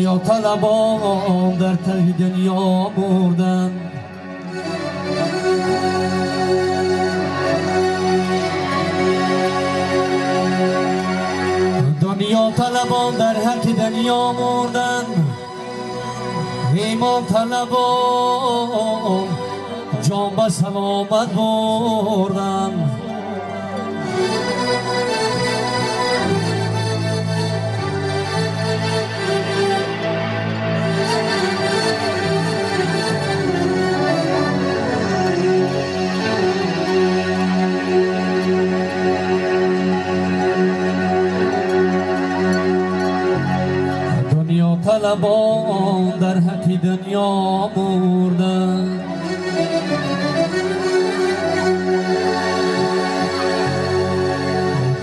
دنیا طلبان در ته دنیا مردن، دنیا طلبان در حق دنیا مردن، ایمان طلبان جان به سلامت بردن. دنیا طلبان در حق دنیا مردن،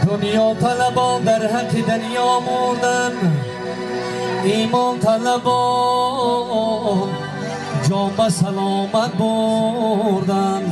دنیا طلبان در حق دنیا مردن، ایمان طلبان جان به سلامت بردن.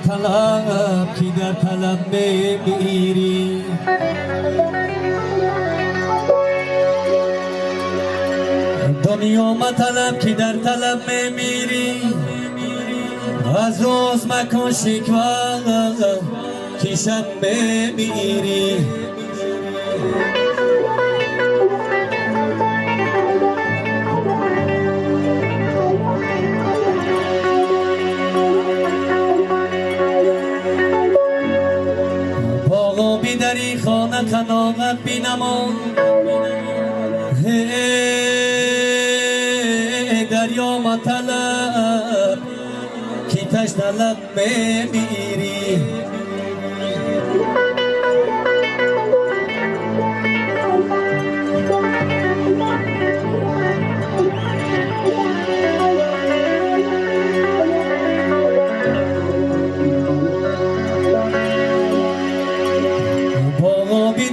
طلب کی در طلب میمیری، دنیا مطلب کی در طلب میمیری، از روز مکن شکوه کی شب میمیری. دری خانه قناعت بینمان، دریا مطلب کی تشت لب میمیری.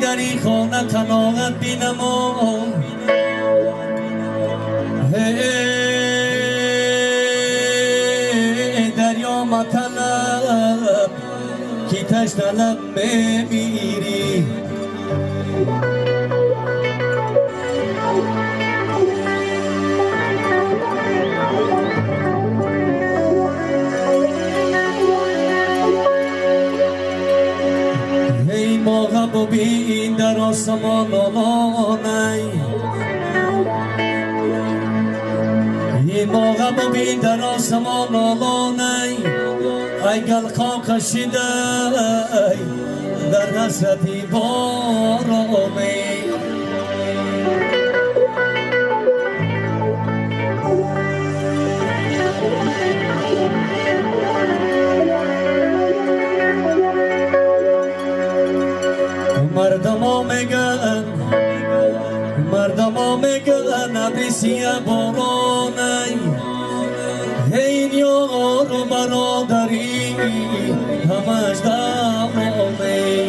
دری خانه قناعت بینمان، دریا مطلب کی تشت لب میمیری. ماغا ببین در آسمان آلانه، این ماغا ببین در آسمان آلانه، ای گل خاک شده در حسرتی بارانه. مردم ها میگن ابری سیه بارانه، این یار و برادری همش دامانه.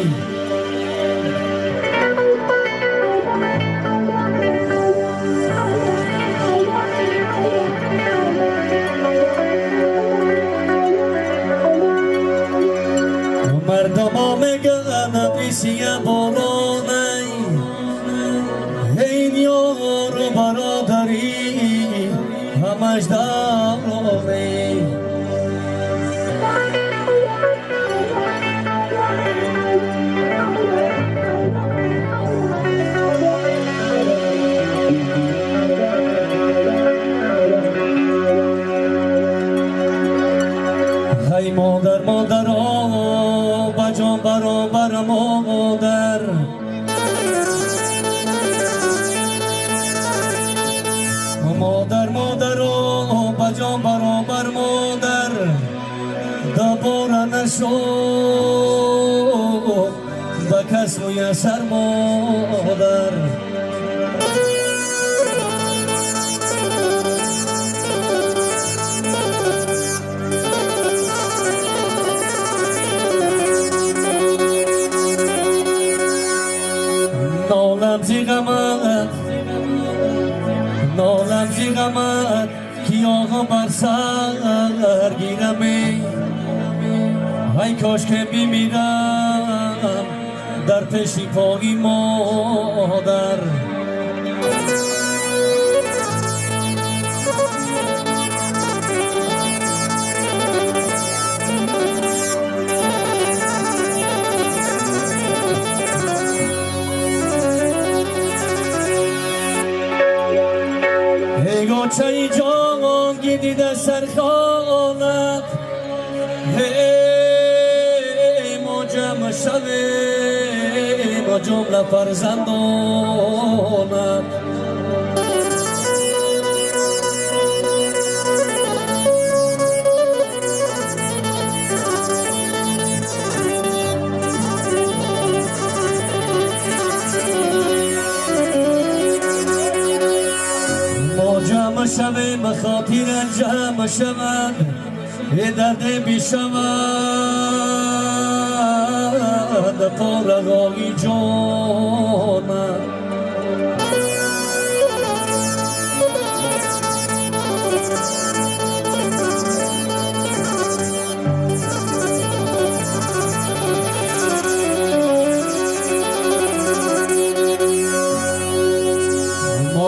مردم ها میگن ابری سیه بارانه، این یار و برادری همش دامانه. ای مادر مادر بجان برابر مادر، مادر مادر بجان برابر مادر، دوباره نشد به کس میسر مادر. نالم زی غمت نالم زی غمت کیاها بر سر گیرمی ای کاش که بمیرم در پیش پای مادر ای گوچه جان گیدیده سرخانت ما جمع شویم و جمله فرزندانت جمع شویم خاطر جمع شود درد بیشود پارغایی جانم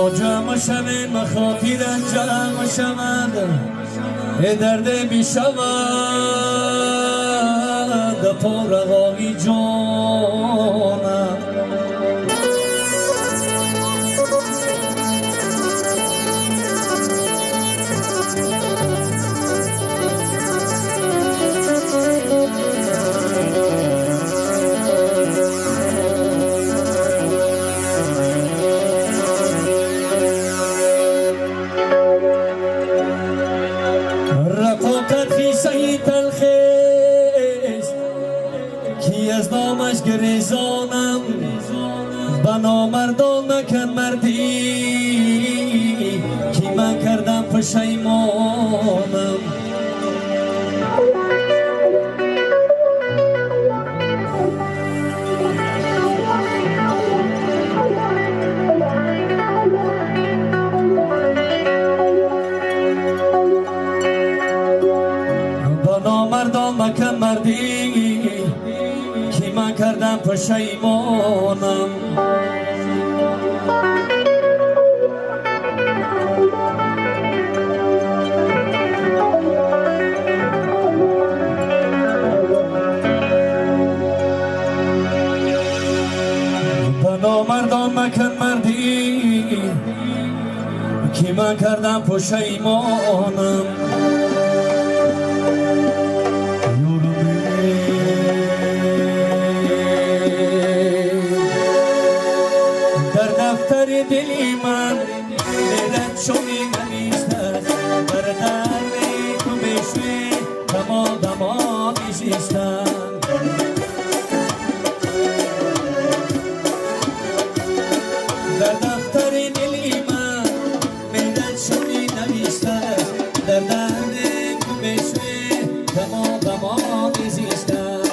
جمع شویم خاطر جمع شود درد بیشود پارغایی جانم کی از نامش گریزانم بنا مردان نکن مردی کی من کردم پشیمانم بنا مردان نکن مردی کی من کردم پشیمانم بنا مردان مکن مردی کی من کردم پشیمانم دلی من دلت شمی نمیشتد بر درد تو بشوی دما دما میشیشتن در دفتر دلی من دلت شمی نمیشتد در درد تو بشوی دما دما میشیشتن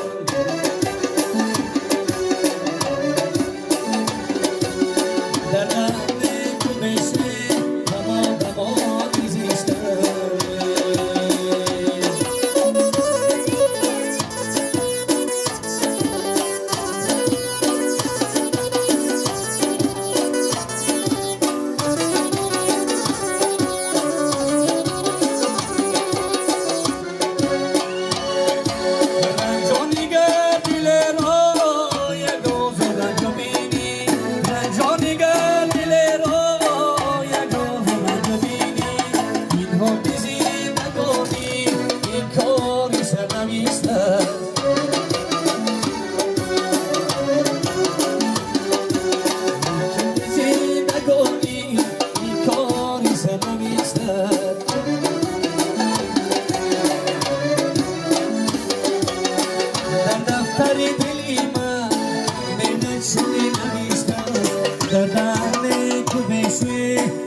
در دهن تو بشوی